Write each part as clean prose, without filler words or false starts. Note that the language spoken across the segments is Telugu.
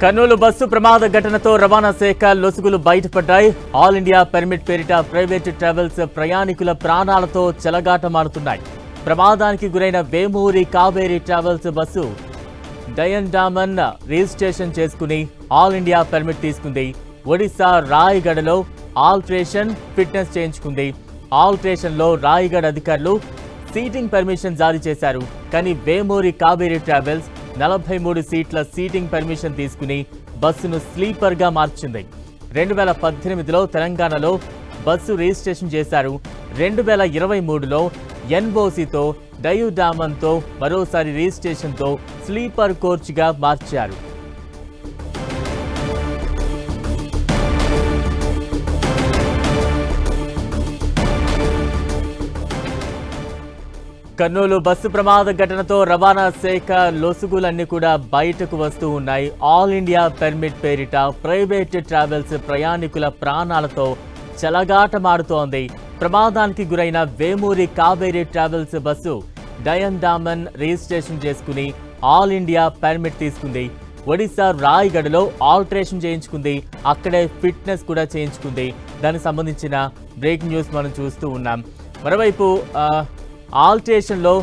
కర్నూలు బస్సు ప్రమాద ఘటనతో రవాణా శాఖ లొసుగులు బయటపడ్డాయి. ఆల్ ఇండియా పర్మిట్ పేరిట ప్రైవేట్ ట్రావెల్స్ ప్రయాణికుల ప్రాణాలతో చెలగాటమాడుతున్నాయి. ప్రమాదానికి గురైన వేమూరి కావేరీ ట్రావెల్స్ బస్సు డయన్ రిజిస్ట్రేషన్ చేసుకుని ఆల్ ఇండియా పర్మిట్ తీసుకుంది. ఒడిశా రాయగడలో ఆల్టరేషన్ ఫిట్నెస్ చేయించుకుంది. ఆల్టరేషన్ లో రాయగఢ అధికారులు సీటింగ్ పర్మిషన్ జారీ చేశారు. కానీ వేమూరి కావేరీ ట్రావెల్స్ 43 సీట్ల సీటింగ్ పర్మిషన్ తీసుకుని బస్సును స్లీపర్ గా మార్చింది. 2018లో తెలంగాణలో బస్సు రిజిస్ట్రేషన్ చేశారు. 2023లో ఎన్ఓసితో డయూడామన్తో మరోసారి రిజిస్ట్రేషన్తో స్లీపర్ కోచ్గా మార్చారు. కర్నూలు బస్సు ప్రమాద ఘటనతో రవాణా శాఖ లొసుగులన్నీ కూడా బయటకు వస్తూ ఉన్నాయి. ఆల్ ఇండియా పర్మిట్ పేరిట ప్రైవేట్ ట్రావెల్స్ ప్రయాణికుల ప్రాణాలతో చెలగాటమాడుతోంది. ప్రమాదానికి గురైన వేమూరి కావేరీ ట్రావెల్స్ బస్సు డయన్ రిజిస్ట్రేషన్ చేసుకుని ఆల్ ఇండియా పర్మిట్ తీసుకుంది. ఒడిశా రాయగఢలో ఆల్టరేషన్ చేయించుకుంది. అక్కడే ఫిట్నెస్ కూడా చేయించుకుంది. దానికి సంబంధించిన బ్రేకింగ్ న్యూస్ మనం చూస్తూ ఉన్నాం. మరోవైపు ఆల్టరేషన్లో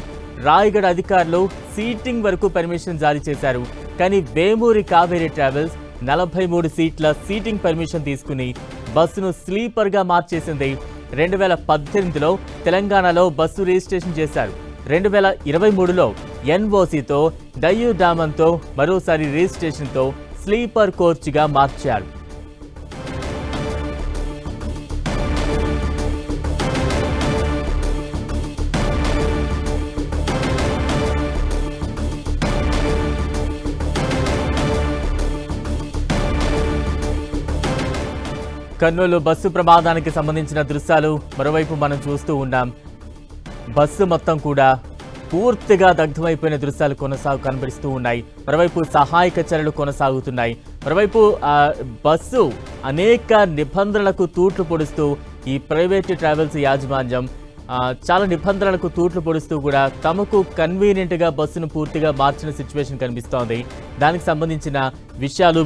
రాయగఢ అధికారులు సీటింగ్ వరకు పర్మిషన్ జారీ చేశారు. కానీ వేమూరి కావేరీ ట్రావెల్స్ 43 సీట్ల సీటింగ్ పర్మిషన్ తీసుకుని బస్సును స్లీపర్గా మార్చేసింది. 2018లో తెలంగాణలో బస్సు రిజిస్ట్రేషన్ చేశారు. 2023లో ఎన్ఓసితో డయూడామన్తో మరోసారి రిజిస్ట్రేషన్తో స్లీపర్ కోచ్గా మార్చారు. కర్నూలు బస్సు ప్రమాదానికి సంబంధించిన దృశ్యాలు మరోవైపు మనం చూస్తూ ఉన్నాం. బస్సు మొత్తం కూడా పూర్తిగా దగ్ధమైపోయిన దృశ్యాలు కనబడుతూ ఉన్నాయి. మరోవైపు సహాయక చర్యలు కొనసాగుతున్నాయి. మరోవైపు బస్సు అనేక నిబంధనలకు తూట్లు పొడుస్తూ ఈ ప్రైవేట్ ట్రావెల్స్ యాజమాన్యం చాలా నిబంధనలకు తూట్లు పొడుస్తూ కూడా తమకు కన్వీనియంట్గా బస్సును పూర్తిగా మార్చిన సిచ్యువేషన్ కనిపిస్తోంది. దానికి సంబంధించిన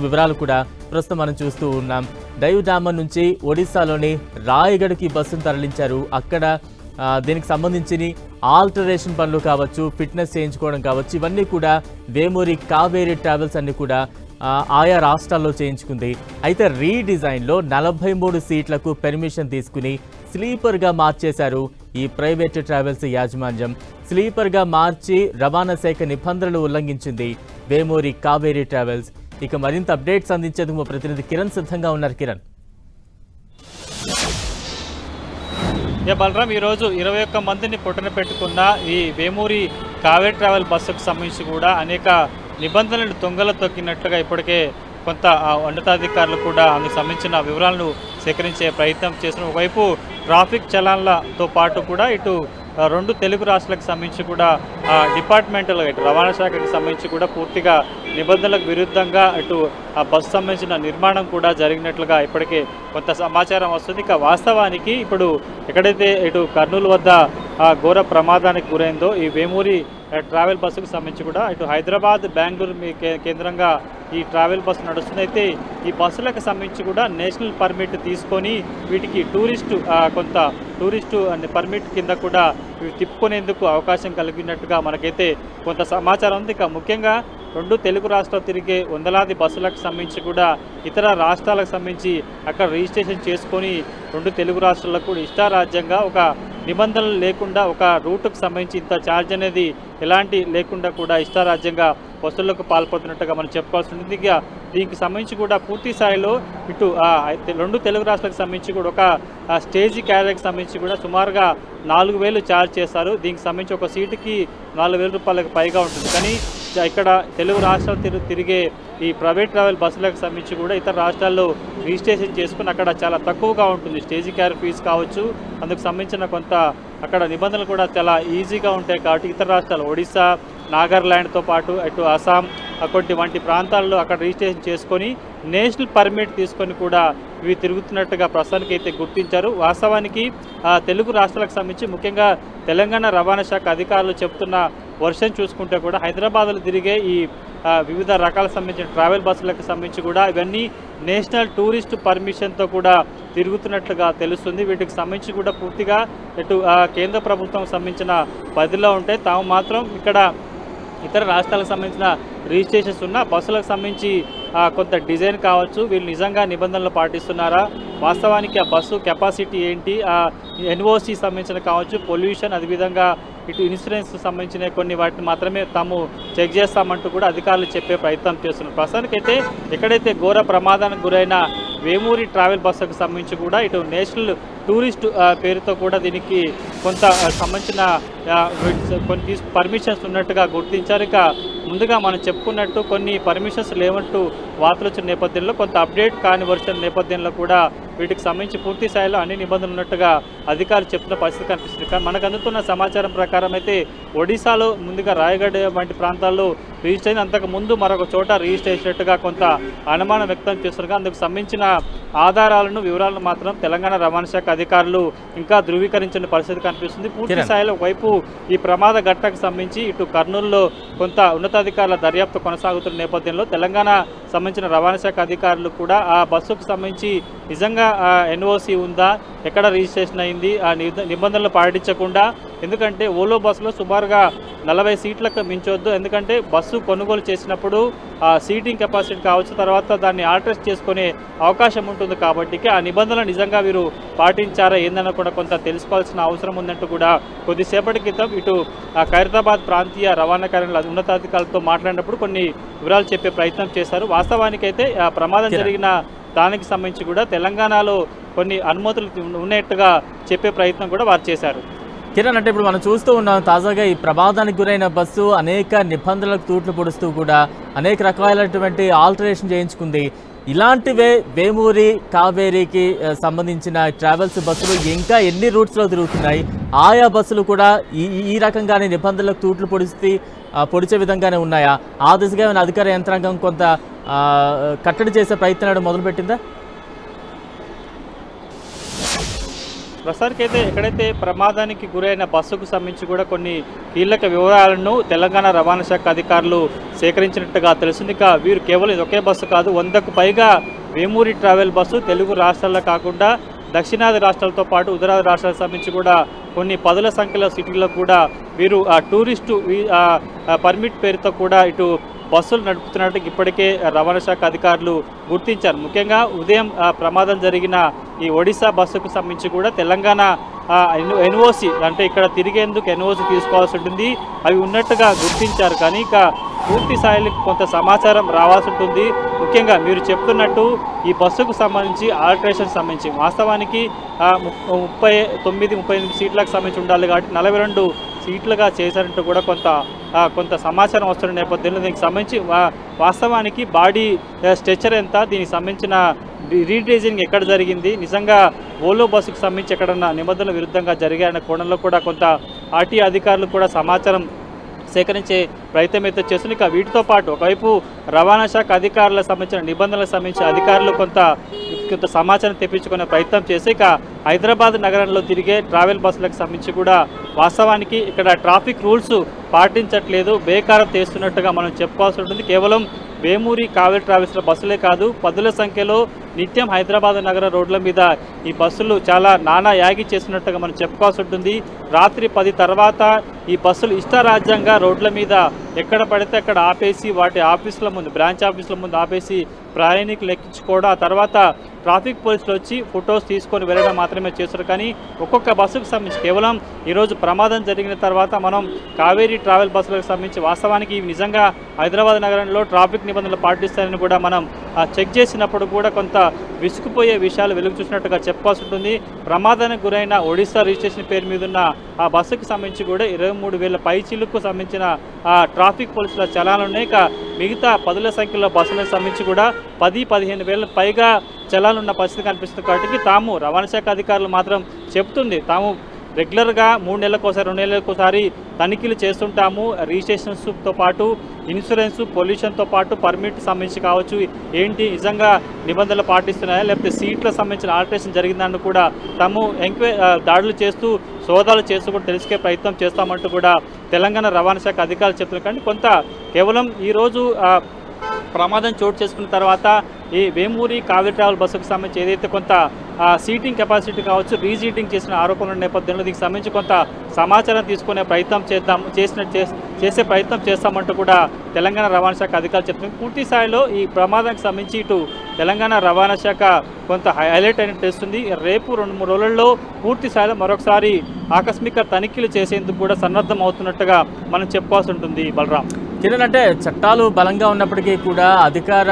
వివరాలు కూడా ప్రస్తుతం మనం చూస్తూ ఉన్నాం. డయూడామన్ నుంచి ఒడిశాలోని రాయగఢకి బస్సును తరలించారు. అక్కడ దీనికి సంబంధించిన ఆల్టరేషన్ పనులు కావచ్చు, ఫిట్నెస్ చేయించుకోవడం కావచ్చు, ఇవన్నీ కూడా వేమూరి కావేరీ ట్రావెల్స్ అన్ని కూడా ఆయా రాష్ట్రాల్లో చేయించుకుంది. అయితే రీడిజైన్లో 43 సీట్లకు పర్మిషన్ తీసుకుని స్లీపర్గా మార్చేశారు ఈ ప్రైవేట్ ట్రావెల్స్ యాజమాన్యం. స్లీపర్గా మార్చి రవాణా శాఖ నిబంధనలు ఉల్లంఘించింది వేమూరి కావేరీ ట్రావెల్స్. ఇక మరింత అప్డేట్స్ అందించేందుకు మా ప్రతినిధి కిరణ్ సిద్ధంగా ఉన్నారు. కిరణ్, బలరాం, ఈరోజు 21 మందిని పొట్టన పెట్టుకున్న ఈ వేమూరి కావేరీ ట్రావెల్ బస్సుకు సంబంధించి కూడా అనేక నిబంధనలు తొంగల తొక్కినట్లుగా ఇప్పటికే కొంత ఉన్నతాధికారులు కూడా అందుకు సంబంధించిన వివరాలను సేకరించే ప్రయత్నం చేస్తున్నారు. ఒకవైపు ట్రాఫిక్ చలాన్లతో పాటు కూడా ఇటు 2 తెలుగు రాష్ట్రాలకు సంబంధించి కూడా డిపార్ట్మెంటల్ ఇటు రవాణా శాఖకి సంబంధించి కూడా పూర్తిగా నిబంధనలకు విరుద్ధంగా ఇటు ఆ బస్సు సంబంధించిన నిర్మాణం కూడా జరిగినట్లుగా ఇప్పటికే కొంత సమాచారం వస్తుంది. ఇక వాస్తవానికి ఇప్పుడు ఎక్కడైతే ఇటు కర్నూలు వద్ద ఘోర ప్రమాదానికి గురైందో ఈ వేమూరి ట్రావెల్ బస్సుకు సంబంధించి కూడా ఇటు హైదరాబాద్, బెంగళూరు కేంద్రంగా ఈ ట్రావెల్ బస్సు నడుస్తుంది. అయితే ఈ బస్సులకు సంబంధించి కూడా నేషనల్ పర్మిట్ తీసుకొని వీటికి టూరిస్టు పర్మిట్ కింద కూడా తిప్పుకునేందుకు అవకాశం కలిగినట్టుగా మనకైతే కొంత సమాచారం ఉంది. ఇక ముఖ్యంగా 2 తెలుగు రాష్ట్రాలు తిరిగే వందలాది బస్సులకు సంబంధించి కూడా ఇతర రాష్ట్రాలకు సంబంధించి అక్కడ రిజిస్ట్రేషన్ చేసుకొని 2 తెలుగు రాష్ట్రాలకు కూడా ఇష్టారాజ్యంగా ఒక నిబంధనలు లేకుండా ఒక రూటుకు సంబంధించి ఇంత ఛార్జ్ అనేది ఎలాంటి లేకుండా కూడా ఇష్టారాజ్యంగా వసూళ్లకు పాల్పడుతున్నట్టుగా మనం చెప్పుకోవాల్సి ఉంటుంది. ఇక దీనికి సంబంధించి కూడా పూర్తి స్థాయిలో ఇటు 2 తెలుగు రాష్ట్రాలకు సంబంధించి కూడా ఒక స్టేజీ క్యారియర్కి సంబంధించి కూడా సుమారుగా 4,000 ఛార్జ్ చేస్తారు. దీనికి సంబంధించి ఒక సీటుకి 4,000 రూపాయలకు పైగా ఉంటుంది. కానీ ఇక్కడ తెలుగు రాష్ట్రాలు తిరిగే ఈ ప్రైవేట్ ట్రావెల్ బస్సులకు సంబంధించి కూడా ఇతర రాష్ట్రాల్లో రిజిస్ట్రేషన్ చేసుకుని అక్కడ చాలా తక్కువగా ఉంటుంది స్టేజీ క్యారియర్ ఫీజు కావచ్చు. అందుకు సంబంధించిన కొంత అక్కడ నిబంధనలు కూడా చాలా ఈజీగా ఉంటాయి. కాబట్టి ఇతర రాష్ట్రాలు ఒడిశా, నాగాలాండ్తో పాటు అటు అస్సాం వంటి ప్రాంతాల్లో అక్కడ రిజిస్ట్రేషన్ చేసుకొని నేషనల్ పర్మిట్ తీసుకొని కూడా ఇవి తిరుగుతున్నట్టుగా ప్రస్తుతానికి అయితే గుర్తించారు. వాస్తవానికి తెలుగు రాష్ట్రాలకు సంబంధించి ముఖ్యంగా తెలంగాణ రవాణా శాఖ అధికారులు చెప్తున్న వర్షన్ చూసుకుంటే కూడా హైదరాబాద్లో తిరిగే ఈ వివిధ రకాలకు సంబంధించిన ట్రావెల్ బస్సులకు సంబంధించి కూడా ఇవన్నీ నేషనల్ టూరిస్ట్ పర్మిషన్తో కూడా తిరుగుతున్నట్లుగా తెలుస్తుంది. వీటికి సంబంధించి కూడా పూర్తిగా ఇటు కేంద్ర ప్రభుత్వం సంబంధించిన పరిధిలో ఉంటే తాము మాత్రం ఇక్కడ ఇతర రాష్ట్రాలకు సంబంధించిన రిజిస్ట్రేషన్స్ ఉన్న బస్సులకు సంబంధించి కొంత డిజైన్ కావచ్చు, వీళ్ళు నిజంగా నిబంధనలు పాటిస్తున్నారా, వాస్తవానికి ఆ బస్సు కెపాసిటీ ఏంటి, ఎన్ఓసి సంబంధించిన కావచ్చు, పొల్యూషన్, అదేవిధంగా ఇటు ఇన్సూరెన్స్ సంబంధించిన కొన్ని వాటిని మాత్రమే తాము చెక్ చేస్తామంటూ కూడా అధికారులు చెప్పే ప్రయత్నం చేస్తున్నారు. ప్రస్తుతానికైతే ఎక్కడైతే ఘోర ప్రమాదానికి గురైన వేమూరి ట్రావెల్ బస్సుకు సంబంధించి కూడా ఇటు నేషనల్ టూరిస్ట్ పేరుతో కూడా దీనికి కొంత సంబంధించిన కొన్ని పర్మిషన్స్ ఉన్నట్టుగా గుర్తించారు. ఇక ముందుగా మనం చెప్పుకున్నట్టు కొన్ని పర్మిషన్స్ లేవంటూ వార్తలు వచ్చిన నేపథ్యంలో కొంత అప్డేట్ కాని వర్షన్ నేపథ్యంలో కూడా వీటికి సంబంధించి పూర్తి స్థాయిలో అన్ని నిబంధనలు ఉన్నట్టుగా అధికారులు చెప్తున్న పరిస్థితి కనిపిస్తుంది. కానీ మనకు అందుతున్న సమాచారం ప్రకారం అయితే ఒడిశాలో ముందుగా రాయగఢ్ వంటి ప్రాంతాల్లో రిజిస్టర్ అయిన అంతకు ముందు మరొక చోట రిజిస్టర్ చేసినట్టుగా కొంత అనుమానం వ్యక్తం చేస్తున్నారు. అందుకు సంబంధించిన ఆధారాలను వివరాలను మాత్రం తెలంగాణ రవాణా శాఖ అధికారులు ఇంకా ధృవీకరించిన పరిస్థితి కనిపిస్తుంది. పూర్తి స్థాయిలో వైపు ఈ ప్రమాద ఘటనకు సంబంధించి ఇటు కర్నూలులో కొంత ఉన్నతాధికారుల దర్యాప్తు కొనసాగుతున్న నేపథ్యంలో తెలంగాణ సంబంధించిన రవాణా శాఖ అధికారులు కూడా ఆ బస్సుకు సంబంధించి నిజంగా ఎన్ఓసి ఉందా, ఎక్కడ రిజిస్ట్రేషన్ అయింది, ఆ నిబంధనలు పాటించకుండా, ఎందుకంటే ఓలో బస్సులో సుమారుగా 40 సీట్లకు మించొద్దు, ఎందుకంటే బస్సు కొనుగోలు చేసినప్పుడు ఆ సీటింగ్ కెపాసిటీ కావచ్చు, తర్వాత దాన్ని ఆల్టరేట్ చేసుకునే అవకాశం ఉంటుంది. కాబట్టి ఆ నిబంధనలు నిజంగా వీరు పాటించారా ఏందన్న కూడా కొంత తెలుసుకోవాల్సిన అవసరం ఉందంటూ కూడా కొద్దిసేపటి క్రితం ఇటు ఖైరతాబాద్ ప్రాంతీయ రవాణా కార్యాలయ ఉన్నతాధికారులతో మాట్లాడినప్పుడు కొన్ని వివరాలు చెప్పే ప్రయత్నం చేశారు. వాస్తవానికైతే ఆ ప్రమాదం జరిగిన దానికి సంబంధించి కూడా తెలంగాణలో కొన్ని అనుమతులు ఉన్నట్టుగా చెప్పే ప్రయత్నం కూడా వారు చేశారు. కిరణ్, అంటే ఇప్పుడు మనం చూస్తూ ఉన్నాం తాజాగా ఈ ప్రమాదానికి గురైన బస్సు అనేక నిబంధనలకు తూట్లు పొడుస్తూ కూడా అనేక రకాలైనటువంటి ఆల్టరేషన్ చేయించుకుంది. ఇలాంటివే వేమూరి కావేరీకి సంబంధించిన ట్రావెల్స్ బస్సులు ఇంకా ఎన్ని రూట్స్లో తిరుగుతున్నాయి? ఆయా బస్సులు కూడా ఈ రకంగానే నిబంధనలకు తూట్లు పొడిచే విధంగానే ఉన్నాయా? ఆ దిశగా ఏమైనా అధికార యంత్రాంగం కొంత కట్టడి చేసే ప్రయత్నాలు మొదలుపెట్టిందా? ప్రస్తుతానికైతే ఎక్కడైతే ప్రమాదానికి గురైన బస్సుకు సంబంధించి కూడా కొన్ని కీలక వివరాలను తెలంగాణ రవాణా శాఖ అధికారులు సేకరించినట్టుగా తెలుస్తుంది. ఇక వీరు కేవలం ఇది ఒకే బస్సు కాదు, 100కు పైగా వేమూరి ట్రావెల్ బస్సు తెలుగు రాష్ట్రాల్లో కాకుండా దక్షిణాది రాష్ట్రాలతో పాటు ఉత్తరాది రాష్ట్రాలకు సంబంధించి కూడా కొన్ని పదుల సంఖ్యలో సిటీల్లో కూడా వీరు ఆ టూరిస్టు పర్మిట్ పేరుతో కూడా ఇటు బస్సులు నడుపుతున్నట్టు ఇప్పటికే రవాణా శాఖ అధికారులు గుర్తించారు. ముఖ్యంగా ఉదయం ప్రమాదం జరిగిన ఈ ఒడిశా బస్సుకు సంబంధించి కూడా తెలంగాణ ఎన్ఓసి అంటే ఇక్కడ తిరిగేందుకు ఎన్ఓసి తీసుకోవాల్సి ఉంటుంది, అవి ఉన్నట్టుగా గుర్తించారు. కానీ ఇక పూర్తి స్థాయిలో కొంత సమాచారం రావాల్సి ఉంటుంది. ముఖ్యంగా మీరు చెప్తున్నట్టు ఈ బస్సుకు సంబంధించి ఆల్టరేషన్ సంబంధించి వాస్తవానికి 39-38 సీట్లకు సంబంధించి ఉండాలి కాబట్టి 42 సీట్లుగా చేశారంటూ కూడా కొంత సమాచారం వస్తున్న నేపథ్యంలో దీనికి సంబంధించి వాస్తవానికి బాడీ స్ట్రెచర్ ఎంత, దీనికి సంబంధించిన రీడిజైనింగ్ ఎక్కడ జరిగింది, నిజంగా ఓలో బస్సుకు సంబంధించి ఎక్కడన్నా నిబంధనల విరుద్ధంగా జరిగాయన్న కోణంలో కూడా కొంత ఆర్టీఏ అధికారులు కూడా సమాచారం సేకరించే ప్రయత్నం అయితే చేస్తుంది. ఇక వీటితో పాటు ఒకవైపు రవాణా శాఖ అధికారులకు సంబంధించిన నిబంధనలకు సంబంధించి అధికారులు కొంత సమాచారం తెప్పించుకునే ప్రయత్నం చేసి ఇక హైదరాబాద్ నగరంలో తిరిగే ట్రావెల్ బస్సులకు సంబంధించి కూడా వాస్తవానికి ఇక్కడ ట్రాఫిక్ రూల్స్ పాటించట్లేదు, బేకారం చేస్తున్నట్టుగా మనం చెప్పుకోవాల్సి ఉంటుంది. కేవలం వేమూరి కావేరీ ట్రావెల్స్ల బస్సులే కాదు, పదుల సంఖ్యలో నిత్యం హైదరాబాద్ నగర రోడ్ల మీద ఈ బస్సులు చాలా నానా యాగి చేస్తున్నట్టుగా మనం చెప్పుకోవాల్సి ఉంటుంది. రాత్రి 10 తర్వాత ఈ బస్సులు ఇష్టారాజ్యంగా రోడ్ల మీద ఎక్కడ పడితే అక్కడ ఆపేసి వాటి ఆఫీసుల ముందు బ్రాంచ్ ఆఫీసుల ముందు ఆపేసి ప్రయాణికులు ఎక్కించుకోవడం, ఆ తర్వాత ట్రాఫిక్ పోలీసులు వచ్చి ఫొటోస్ తీసుకొని వెళ్ళడం మాత్రమే చేస్తారు. కానీ ఒక్కొక్క బస్సుకు సంబంధించి కేవలం ఈరోజు ప్రమాదం జరిగిన తర్వాత మనం కావేరీ ట్రావెల్ బస్సులకు సంబంధించి వాస్తవానికి ఇవి నిజంగా హైదరాబాద్ నగరంలో ట్రాఫిక్ నిబంధనలు పాటిస్తారని కూడా మనం చెక్ చేసినప్పుడు కూడా కొంత విసుగుపోయే విషయాలు వెలుగు చూసినట్టుగా చెప్పుకోవాల్సి ఉంటుంది. ప్రమాదానికి గురైన ఒడిశా రిజిస్ట్రేషన్ పేరు మీద ఉన్న ఆ బస్సుకు సంబంధించి కూడా 23,000 పైచీలకు సంబంధించిన ట్రాఫిక్ పోలీసుల చలానాలు ఉన్నాయి. ఇక మిగతా పదుల సంఖ్యలో బస్సులకు సంబంధించి కూడా 10-15 వేల పైగా చలాలు ఉన్న పరిస్థితి కనిపిస్తుంది. కాబట్టి తాము రవాణా శాఖ అధికారులు మాత్రం చెప్తుంది తాము రెగ్యులర్గా 3 నెలలకోసారి 2 నెలలకోసారి తనిఖీలు చేస్తుంటాము. రిజిస్ట్రేషన్స్తో పాటు ఇన్సూరెన్స్, పొల్యూషన్తో పాటు పర్మిట్ సంబంధించి కావచ్చు, ఏంటి నిజంగా నిబంధనలు పాటిస్తున్నాయా, లేకపోతే సీట్లకు సంబంధించిన ఆల్టరేషన్ జరిగిందని కూడా తాము దాడులు చేస్తూ సోదాలు చేస్తూ కూడా తెలుసుకే ప్రయత్నం చేస్తామంటూ కూడా తెలంగాణ రవాణా శాఖ అధికారులు చెప్తున్నారు. కానీ కొంత కేవలం ఈరోజు ప్రమాదం చోటు చేసుకున్న తర్వాత ఈ వేమూరి కావేరీ ట్రావెల్ బస్సుకు సంబంధించి ఏదైతే కొంత సీటింగ్ కెపాసిటీ కావచ్చు రీసీటింగ్ చేసిన ఆరోపణల నేపథ్యంలో దీనికి సంబంధించి కొంత సమాచారం తీసుకునే ప్రయత్నం చేసే ప్రయత్నం చేస్తామంటూ కూడా తెలంగాణ రవాణా శాఖ అధికారులు చెప్తున్నారు. పూర్తి స్థాయిలో ఈ ప్రమాదానికి సంబంధించి ఇటు తెలంగాణ రవాణా శాఖ కొంత హైలైట్ అయినట్టు తెలుస్తుంది. రేపు 2-3 రోజుల్లో పూర్తి స్థాయిలో మరొకసారి ఆకస్మిక తనిఖీలు చేసేందుకు కూడా సన్నద్ధం అవుతున్నట్టుగా మనం చెప్పుకోవాల్సి ఉంటుంది. బలరాం, కిరణ్, అంటే చట్టాలు బలంగా ఉన్నప్పటికీ కూడా అధికార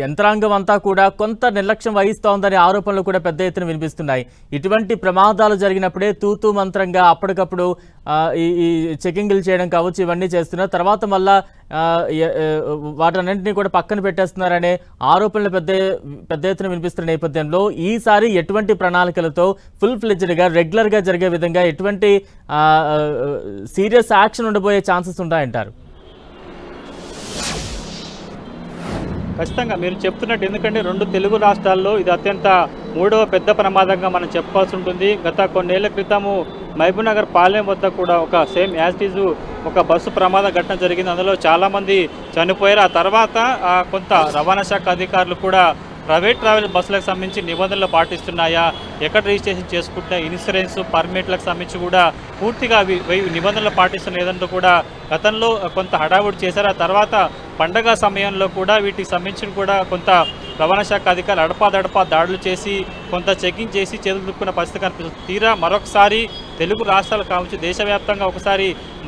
యంత్రాంగం అంతా కూడా కొంత నిర్లక్ష్యం వహిస్తోందనే ఆరోపణలు కూడా పెద్ద ఎత్తున వినిపిస్తున్నాయి. ఇటువంటి ప్రమాదాలు జరిగినప్పుడే తూతూ మంత్రంగా అప్పటికప్పుడు ఈ చెకింగ్లు చేయడం కావచ్చు, ఇవన్నీ చేస్తున్నారు. తర్వాత మళ్ళా వాటన్నింటినీ కూడా పక్కన పెట్టేస్తున్నారనే ఆరోపణలు పెద్ద ఎత్తున వినిపిస్తున్న నేపథ్యంలో ఈసారి ఎటువంటి ప్రణాళికలతో ఫుల్ ఫ్లెడ్జ్డ్గా రెగ్యులర్గా జరిగే విధంగా ఎటువంటి సీరియస్ యాక్షన్ ఉండబోయే ఛాన్సెస్ ఉంటాయంటారు? ఖచ్చితంగా మీరు చెప్తున్నట్టు, ఎందుకంటే 2 తెలుగు రాష్ట్రాల్లో ఇది అత్యంత 3వ పెద్ద ప్రమాదంగా మనం చెప్పుకోవాల్సి ఉంటుంది. గత కొన్నేళ్ల క్రితము మహబూబ్నగర్ పాలెం వద్ద కూడా ఒక సేమ్ యాజిటీజు ఒక బస్సు ప్రమాద ఘటన జరిగింది. అందులో చాలామంది చనిపోయారు. ఆ తర్వాత కొంత రవాణా శాఖ అధికారులు కూడా ప్రైవేట్ ట్రావెల్ బస్సులకు సంబంధించి నిబంధనలు పాటిస్తున్నాయా, ఎక్కడ రిజిస్ట్రేషన్ చేసుకుంటే ఇన్సూరెన్స్, పర్మిట్లకు సంబంధించి కూడా పూర్తిగా నిబంధనలు పాటిస్తున్న లేదంటూ కూడా గతంలో కొంత హడావుడి చేశారు. ఆ తర్వాత పండగ సమయంలో కూడా వీటికి సంబంధించి కూడా కొంత రవాణా శాఖ అధికారులు అడపాదడపా దాడులు చేసి కొంత చెకింగ్ చేసి చేతులు దుక్కున్న పరిస్థితి కనిపిస్తుంది. తీరా మరొకసారి తెలుగు రాష్ట్రాలు కావచ్చు, దేశవ్యాప్తంగా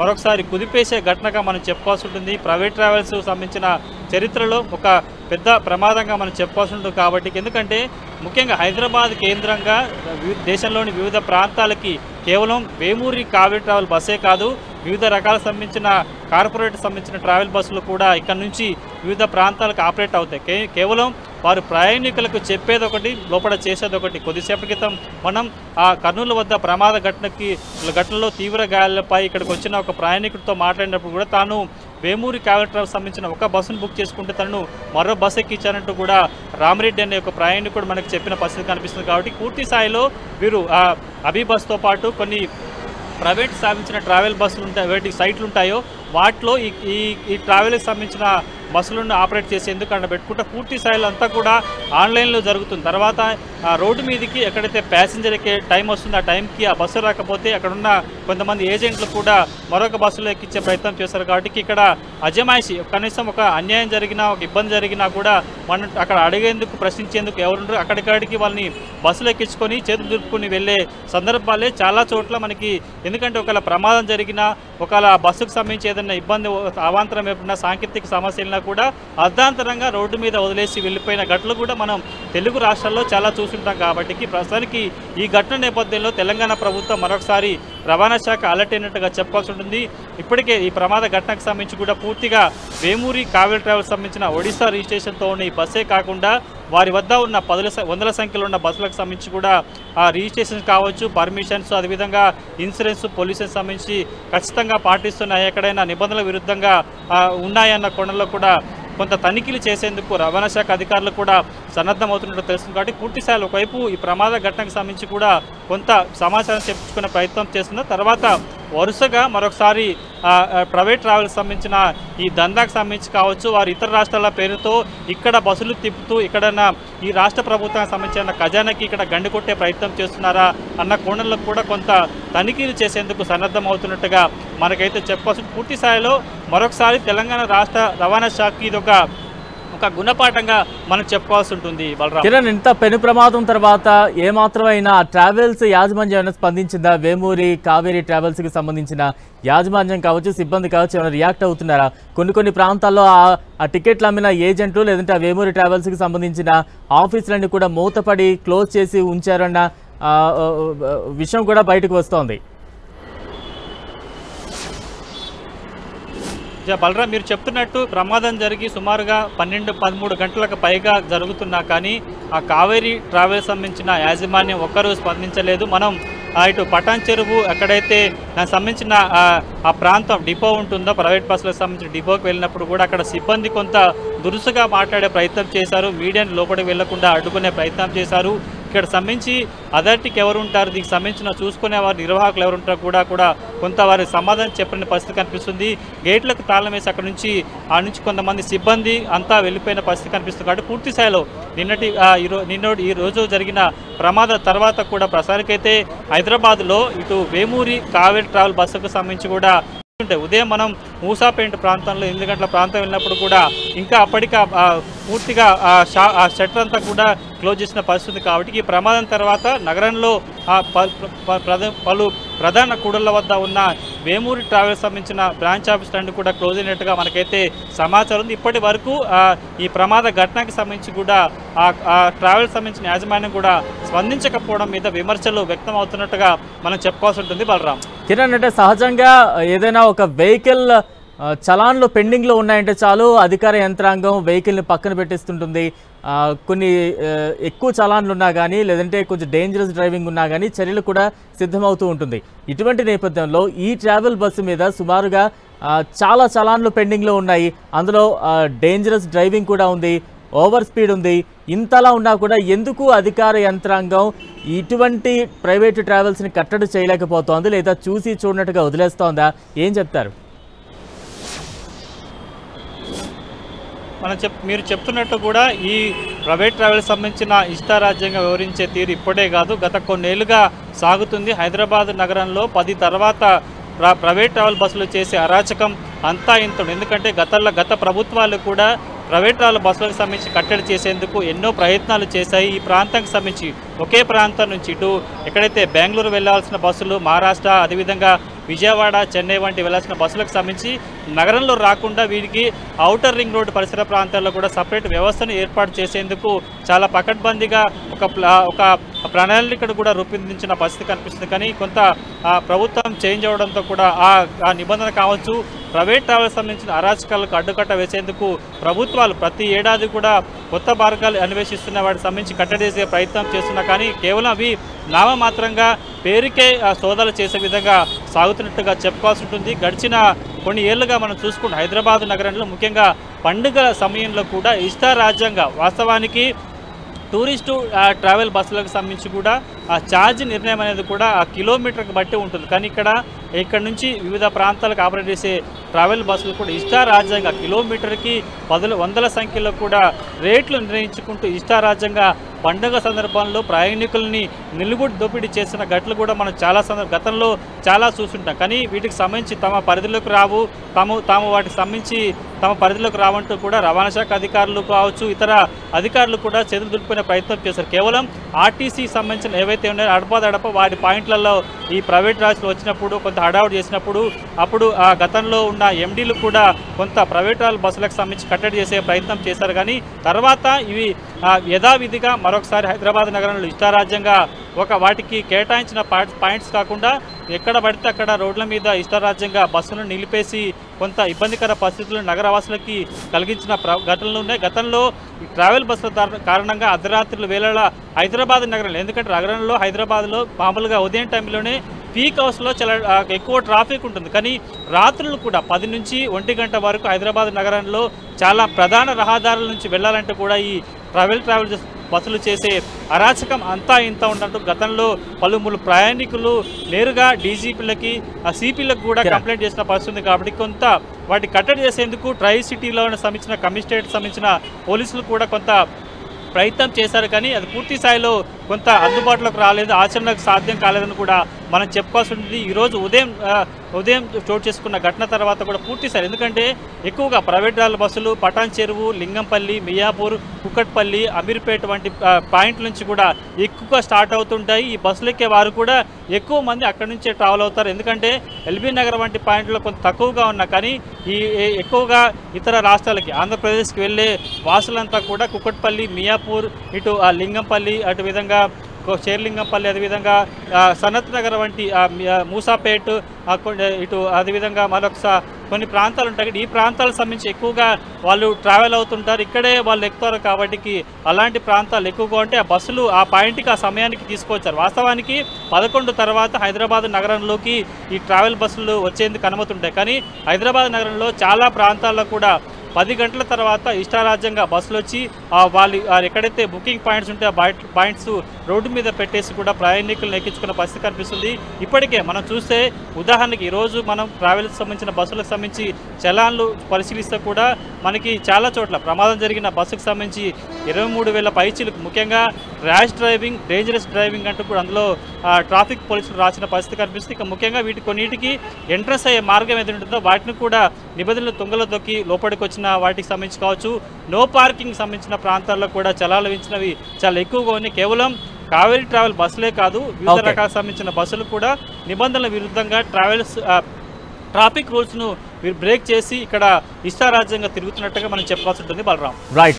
మరొకసారి కుదిపేసే ఘటనగా మనం చెప్పుకోవాల్సి ఉంటుంది. ప్రైవేట్ ట్రావెల్స్ సంబంధించిన చరిత్రలో ఒక పెద్ద ప్రమాదంగా మనం చెప్పుకోవాల్సి ఉంటుంది. కాబట్టి ఎందుకంటే ముఖ్యంగా హైదరాబాద్ కేంద్రంగా దేశంలోని వివిధ ప్రాంతాలకి కేవలం వేమూరి కావేరీ ట్రావెల్ బస్సే కాదు, వివిధ రకాల సంబంధించిన కార్పొరేట్ సంబంధించిన ట్రావెల్ బస్సులు కూడా ఇక్కడ నుంచి వివిధ ప్రాంతాలకు ఆపరేట్ అవుతాయి. కేవలం వారు ప్రయాణికులకు చెప్పేది ఒకటి, లోపల చేసేది ఒకటి. కొద్దిసేపటి క్రితం మనం ఆ కర్నూలు వద్ద ప్రమాద ఘటనలో తీవ్ర గాయాలపై ఇక్కడికి వచ్చిన ఒక ప్రయాణికుడితో మాట్లాడినప్పుడు కూడా తాను వేమూరి కావేరీ ట్రావెల్ సంబంధించిన ఒక బస్సును బుక్ చేసుకుంటే తనను మరో బస్సు ఎక్కించారంటూ కూడా రామిరెడ్డి అనే ఒక ప్రయాణికుడు మనకు చెప్పిన పరిస్థితి కనిపిస్తుంది. కాబట్టి పూర్తి స్థాయిలో వీరు అభి బస్తో పాటు కొన్ని ప్రైవేట్ స్థాపించిన ట్రావెల్ బస్సులు ఉంటాయి, వేటి సైట్లు ఉంటాయో వాటిలో ఈ ట్రావెల్కి సంబంధించిన బస్సులను ఆపరేట్ చేసేందుకు అక్కడ పెట్టుకుంటే పూర్తి స్థాయిలో అంతా కూడా ఆన్లైన్లో జరుగుతుంది. తర్వాత రోడ్డు మీదకి ఎక్కడైతే ప్యాసింజర్ ఎక్కే టైం వస్తుందో ఆ టైంకి ఆ బస్సు రాకపోతే అక్కడున్న కొంతమంది ఏజెంట్లు కూడా మరొక బస్సులో ఎక్కించే ప్రయత్నం చేస్తారు. కాబట్టి ఇక్కడ అజమాయిషి, కనీసం ఒక అన్యాయం జరిగినా, ఒక ఇబ్బంది జరిగినా కూడా మనం అక్కడ అడిగేందుకు, ప్రశ్నించేందుకు ఎవరుంటారు, అక్కడికి వాళ్ళని బస్సులు ఎక్కించుకొని చేతులు దులుపుకొని వెళ్ళే సందర్భాలే చాలా చోట్ల మనకి. ఎందుకంటే ఒకవేళ ప్రమాదం జరిగినా, ఒకవేళ బస్సుకు సంబంధించి ఏదైనా ఇబ్బంది అవాంతరం ఏర్పడినా, సాంకేతిక సమస్యలు కూడా అర్ధాంతరంగా రోడ్డు మీద వదిలేసి వెళ్ళిపోయిన ఘటనలు కూడా మనం తెలుగు రాష్ట్రాల్లో చాలా చూస్తుంటాం. కాబట్టి ప్రస్తుతానికి ఈ ఘటన నేపథ్యంలో తెలంగాణ ప్రభుత్వం మరొకసారి రవాణా శాఖ అలర్ట్ అయినట్టుగా చెప్పాల్సి ఉంటుంది. ఇప్పటికే ఈ ప్రమాద ఘటనకు సంబంధించి కూడా పూర్తిగా వేమూరి కావేరీ ట్రావెల్స్ సంబంధించిన ఒడిశా రిజిస్ట్రేషన్తో ఉన్న ఈ బస్సే కాకుండా వారి వద్ద ఉన్న వందల సంఖ్యలో ఉన్న బస్సులకు సంబంధించి కూడా ఆ రిజిస్ట్రేషన్ కావచ్చు, పర్మిషన్స్, అదేవిధంగా ఇన్సూరెన్స్, పొల్యూషన్ సంబంధించి ఖచ్చితంగా పాటిస్తున్నాయి, ఎక్కడైనా నిబంధనల విరుద్ధంగా ఉన్నాయన్న కోణంలో కూడా కొంత తనిఖీలు చేసేందుకు రవాణా శాఖ అధికారులు కూడా సన్నద్ధమవుతున్నట్టు తెలుస్తుంది. కాబట్టి పూర్తి స్థాయిలో ఒకవైపు ఈ ప్రమాద ఘటనకు సంబంధించి కూడా కొంత సమాచారం తెప్పించుకునే ప్రయత్నం చేస్తున్న తర్వాత వరుసగా మరొకసారి ప్రైవేట్ ట్రావెల్స్ సంబంధించిన ఈ దందాకు సంబంధించి కావచ్చు, వారు ఇతర రాష్ట్రాల పేరుతో ఇక్కడ బస్సులు తిప్పుతూ ఇక్కడన్నా ఈ రాష్ట్ర ప్రభుత్వానికి సంబంధించిన ఖజానాకి ఇక్కడ గండి కొట్టే ప్రయత్నం చేస్తున్నారా అన్న కోణంలో కూడా కొంత తనిఖీలు చేసేందుకు సన్నద్ధం అవుతున్నట్టుగా మనకైతే చెప్పాల్సి. పూర్తి స్థాయిలో మరొకసారి తెలంగాణ రాష్ట్ర రవాణా శాఖకి ఇది ఒక గుణపాఠంగా మనం చెప్పుకోవాల్సి ఉంటుంది. బలరాం, కిరణ్, ఇంత పెను ప్రమాదం తర్వాత ఏమాత్రమైనా ట్రావెల్స్ యాజమాన్యం ఏమైనా స్పందించిందా? వేమూరి కావేరీ ట్రావెల్స్కి సంబంధించిన యాజమాన్యం కావచ్చు, సిబ్బంది కావచ్చు, ఏమైనా రియాక్ట్ అవుతున్నారా? కొన్ని ప్రాంతాల్లో ఆ టికెట్లు అమ్మిన ఏజెంట్లు లేదంటే ఆ వేమూరి ట్రావెల్స్కి సంబంధించిన ఆఫీసులన్నీ కూడా మూతపడి క్లోజ్ చేసి ఉంచారన్న విషయం కూడా బయటకు వస్తోంది. బలరాం, మీరు చెప్తున్నట్టు ప్రమాదం జరిగి సుమారుగా 12-13 గంటలకు పైగా జరుగుతున్నా కానీ ఆ కావేరీ ట్రావెల్స్ సంబంధించిన యాజమాన్యం ఒక్కరూ స్పందించలేదు. మనం ఇటు పటాన్ చెరువు ఎక్కడైతే దానికి సంబంధించిన ఆ ప్రాంతం డిపో ఉంటుందో, ప్రైవేట్ బస్సులకు సంబంధించిన డిపోకి వెళ్ళినప్పుడు కూడా అక్కడ సిబ్బంది కొంత దురుసుగా మాట్లాడే ప్రయత్నం చేశారు. మీడియాని లోపలికి వెళ్లకుండా అడ్డుకునే ప్రయత్నం చేశారు. ఇక్కడ సంబంధించి అథారిటీకి ఎవరు ఉంటారు, దీనికి సంబంధించిన చూసుకునే వారు నిర్వాహకులు ఎవరు ఉంటారు కూడా కొంత వారి సమాధానం చెప్పిన పరిస్థితి కనిపిస్తుంది. గేట్లకు తాళం వేసి అక్కడ నుంచి కొంతమంది సిబ్బంది అంతా వెళ్ళిపోయిన పరిస్థితి కనిపిస్తుంది. కాబట్టి పూర్తి స్థాయిలో ఈ రోజు జరిగిన ప్రమాదం తర్వాత కూడా ప్రస్తుతానికైతే హైదరాబాద్లో ఇటు వేమూరి కావేరీ ట్రావెల్ బస్సుకు సంబంధించి కూడా ఉదయం మనం మూసాపేంట్ ప్రాంతంలో 8 గంటల ప్రాంతం వెళ్ళినప్పుడు కూడా ఇంకా అప్పటికి పూర్తిగా ఆ షట్టర్ అంతా కూడా క్లోజ్ చేసిన పరిస్థితి. కాబట్టి ఈ ప్రమాదం తర్వాత నగరంలో పలు ప్రధాన కూడళ్ల వద్ద ఉన్న వేమూరి ట్రావెల్స్ సంబంధించిన బ్రాంచ్ ఆఫీస్ స్టాండ్ కూడా క్లోజ్ అయినట్టుగా మనకైతే సమాచారం ఉంది. ఇప్పటి వరకు ఈ ప్రమాద ఘటనకి సంబంధించి కూడా ఆ ట్రావెల్స్ సంబంధించిన యాజమాన్యం కూడా స్పందించకపోవడం మీద విమర్శలు వ్యక్తం అవుతున్నట్టుగా మనం చెప్పుకోవాల్సి ఉంటుంది. బలరాం, కిరణ్, అంటే సహజంగా ఏదైనా ఒక వెహికల్ చలాన్లు పెండింగ్లో ఉన్నాయంటే చాలు అధికార యంత్రాంగం వెహికల్ని పక్కన పెట్టిస్తుంటుంది. కొన్ని ఎక్కువ చలాన్లు ఉన్నా కానీ లేదంటే కొంచెం డేంజరస్ డ్రైవింగ్ ఉన్నా కానీ చర్యలు కూడా సిద్ధమవుతూ ఉంటుంది. ఇటువంటి నేపథ్యంలో ఈ ట్రావెల్ బస్సు మీద సుమారుగా చాలా చలాన్లు పెండింగ్లో ఉన్నాయి. అందులో డేంజరస్ డ్రైవింగ్ కూడా ఉంది, ఓవర్ స్పీడ్ ఉంది. ఇంతలా ఉన్నా కూడా ఎందుకు అధికార యంత్రాంగం ఇటువంటి ప్రైవేటు ట్రావెల్స్ని కట్టడి చేయలేకపోతోంది, లేదా చూసి చూడనట్టుగా వదిలేస్తోందా? ఏం చెప్తారు? మీరు చెప్తున్నట్టు కూడా ఈ ప్రైవేట్ ట్రావెల్స్ సంబంధించిన ఇష్టారాజ్యంగా వివరించే తీరు ఇప్పుడే కాదు, గత కొన్నేళ్లుగా సాగుతుంది. హైదరాబాద్ నగరంలో 10 తర్వాత ప్రైవేట్ ట్రావెల్ బస్సులు చేసే అరాచకం అంతా ఇంత. ఎందుకంటే గత ప్రభుత్వాలు కూడా ప్రైవేట్ ట్రావెల్ బస్సులకు సంబంధించి కట్టడి చేసేందుకు ఎన్నో ప్రయత్నాలు చేశాయి. ఈ ప్రాంతానికి సంబంధించి ఒకే ప్రాంతం నుంచి ఇటు ఎక్కడైతే బెంగళూరు వెళ్లాల్సిన బస్సులు, మహారాష్ట్ర, అదేవిధంగా విజయవాడ, చెన్నై వంటి వెళ్లాల్సిన బస్సులకు సంబంధించి నగరంలో రాకుండా వీరికి ఔటర్ రింగ్ రోడ్డు పరిసర ప్రాంతాల్లో కూడా సపరేట్ వ్యవస్థను ఏర్పాటు చేసేందుకు చాలా పకడ్బందీగా ఒక ప్రణాళికను కూడా రూపొందించిన పరిస్థితి కనిపిస్తుంది. కానీ కొంత ప్రభుత్వం చేంజ్ అవడంతో కూడా ఆ నిబంధన కావచ్చు, ప్రైవేట్ ట్రావెల్స్ సంబంధించిన అరాచకాలకు అడ్డుకట్ట వేసేందుకు ప్రభుత్వాలు ప్రతి ఏడాది కూడా కొత్త మార్గాలు అన్వేషిస్తున్న వాటికి సంబంధించి కట్టడి చేసే ప్రయత్నం చేస్తున్నా కానీ కేవలం అవి నామమాత్రంగా పేరుకే సోదాలు చేసే విధంగా సాగుతున్నట్టుగా చెప్పుకోవాల్సి ఉంటుంది. గడిచిన కొన్ని ఏళ్లుగా మనం చూసుకుంటే హైదరాబాద్ నగరంలో ముఖ్యంగా పండుగల సమయంలో కూడా ఇష్టారాజ్యంగా వాస్తవానికి టూరిస్టు ట్రావెల్ బస్సులకు సంబంధించి కూడా ఆ ఛార్జ్ నిర్ణయం అనేది కూడా ఆ కిలోమీటర్కి బట్టి ఉంటుంది. కానీ ఇక్కడ నుంచి వివిధ ప్రాంతాలకు ఆపరేట్ చేసే ట్రావెల్ బస్సులు కూడా ఇష్టారాజ్యంగా కిలోమీటర్కి వందల సంఖ్యలో కూడా రేట్లు నిర్ణయించుకుంటూ ఇష్టారాజ్యంగా పండుగ సందర్భంలో ప్రయాణికుల్ని నిలుగుడు దోపిడీ చేసిన ఘటనలు కూడా మనం గతంలో చాలా చూస్తుంటాం. కానీ వీటికి సంబంధించి తమ పరిధిలోకి రావు, తాము వాటికి సంబంధించి తమ పరిధిలోకి రావంటూ కూడా రవాణా శాఖ అధికారులు కావచ్చు, ఇతర అధికారులు కూడా చేతులు దులుపుకునే ప్రయత్నం చేశారు. కేవలం ఆర్టీసీ సంబంధించిన ఏవైతే ఉన్నాయో అడప వాటి పాయింట్లలో ఈ ప్రైవేట్ రాజులు వచ్చినప్పుడు కొంత హడావుడి చేసినప్పుడు అప్పుడు గతంలో ఉన్న ఎండీలు కూడా కొంత ప్రైవేట్ రాజుల బస్సులకు సంబంధించి కట్టడి చేసే ప్రయత్నం చేశారు. కానీ తర్వాత ఇవి యథావిధిగా మరొకసారి హైదరాబాద్ నగరంలో ఇష్టారాజ్యంగా వాటికి కేటాయించిన పాయింట్స్ కాకుండా ఎక్కడ పడితే అక్కడ రోడ్ల మీద ఇష్టారాజ్యంగా బస్సులను నిలిపేసి కొంత ఇబ్బందికర పరిస్థితులు నగరవాసులకి కలిగించిన ఘటనలు ఉన్నాయి. గతంలో ఈ ట్రావెల్ బస్సుల కారణంగా అర్ధరాత్రులు వేళ హైదరాబాద్ నగరంలో, ఎందుకంటే నగరంలో హైదరాబాద్లో మామూలుగా ఉదయం టైంలోనే పీక్ అవర్స్లో చాలా ఎక్కువ ట్రాఫిక్ ఉంటుంది. కానీ రాత్రులు కూడా 10 నుంచి 1 గంట వరకు హైదరాబాద్ నగరంలో చాలా ప్రధాన రహదారుల నుంచి వెళ్ళాలంటే కూడా ఈ ట్రావెల్ బస్సులు చేసే అరాచకం అంతా ఇంత ఉన్నట్టు గతంలో పలువురు ప్రయాణికులు నేరుగా డీజీపీలకి సిపిలకు కూడా కంప్లైంట్ చేసిన పరిస్థితి ఉంది. కాబట్టి కొంత వాటి కట్టడి చేసేందుకు ట్రై సిటీలో సంబంధించిన కమిషనరేట్ సంబంధించిన పోలీసులు కూడా కొంత ప్రయత్నం చేశారు. కానీ అది పూర్తి స్థాయిలో కొంత అందుబాటులోకి రాలేదు, ఆచరణకు సాధ్యం కాలేదని కూడా మనం చెప్పుకోవాల్సి ఉంటుంది. ఈరోజు ఉదయం చోటు చేసుకున్న ఘటన తర్వాత కూడా పూర్తి స్థాయి, ఎందుకంటే ఎక్కువగా ప్రైవేట్ రైలు బస్సులు పటాన్ చెరువు, లింగంపల్లి, మియాపూర్, కుక్కట్పల్లి, అమీర్పేట వంటి పాయింట్ల నుంచి కూడా ఎక్కువగా స్టార్ట్ అవుతుంటాయి. ఈ బస్సులు ఎక్కే వారు కూడా ఎక్కువ మంది అక్కడి నుంచే ట్రావెల్ అవుతారు. ఎందుకంటే ఎల్బీ నగర్ వంటి పాయింట్లో కొంత తక్కువగా ఉన్నా కానీ ఈ ఎక్కువగా ఇతర రాష్ట్రాలకి ఆంధ్రప్రదేశ్కి వెళ్ళే వాసులంతా కూడా కుక్కట్పల్లి, మియాపూర్, ఇటు లింగంపల్లి, అటు విధంగా షేర్లింగంపల్లి, అదేవిధంగా సనత్ నగర్ వంటి మూసాపేట్, ఇటు అదేవిధంగా మరొక కొన్ని ప్రాంతాలు ఉంటాయి. ఈ ప్రాంతాలకు సంబంధించి ఎక్కువగా వాళ్ళు ట్రావెల్ అవుతుంటారు, ఇక్కడే వాళ్ళు ఎక్కుతారు కాబట్టి అలాంటి ప్రాంతాలు ఎక్కువగా ఉంటే ఆ బస్సులు ఆ పాయింట్కి ఆ సమయానికి తీసుకొచ్చారు. వాస్తవానికి 11 తర్వాత హైదరాబాద్ నగరంలోకి ఈ ట్రావెల్ బస్సులు వచ్చేందుకు అనుమతి ఉంటాయి. కానీ హైదరాబాద్ నగరంలో చాలా ప్రాంతాల్లో కూడా 10 గంటల తర్వాత ఇష్టారాజ్యంగా బస్సులు వచ్చి వాళ్ళు ఎక్కడైతే బుకింగ్ పాయింట్స్ ఉంటే ఆ పాయింట్స్ రోడ్డు మీద పెట్టేసి కూడా ప్రయాణికులను ఎక్కించుకున్న పరిస్థితి కనిపిస్తుంది. ఇప్పటికే మనం చూస్తే ఉదాహరణకి ఈరోజు మనం ట్రావెల్స్ సంబంధించిన బస్సులకు సంబంధించి చలాన్లు పరిశీలిస్తే కూడా మనకి చాలా చోట్ల ప్రమాదం జరిగిన బస్సుకు సంబంధించి 23,000 పైచీలకు, ముఖ్యంగా ర్యాష్ డ్రైవింగ్, డేంజరస్ డ్రైవింగ్ అంటూ కూడా అందులో ట్రాఫిక్ పోలీసులు రాసిన పరిస్థితి కనిపిస్తుంది. ఇక ముఖ్యంగా కొన్నిటికి ఎంట్రన్స్ అయ్యే మార్గం ఏదైతే ఉంటుందో వాటిని కూడా నిబంధనలు తుంగలో దొక్కి లోపలికి వచ్చిన వాటికి సంబంధించి కావచ్చు, నో పార్కింగ్ సంబంధించిన ప్రాంతాల్లో కూడా చలాలు వించినవి చాలా ఎక్కువగా ఉన్నాయి. కేవలం కావేరీ ట్రావెల్ బస్సులే కాదు, వివిధ రకాలకు సంబంధించిన బస్సులు కూడా నిబంధనల విరుద్ధంగా ట్రాఫిక్ రూల్స్ను బ్రేక్ చేసి ఇక్కడ ఇష్టారాజ్యంగా తిరుగుతున్నట్టుగా మనం చెప్పాల్సి ఉంటుంది. బలరాం. రైట్.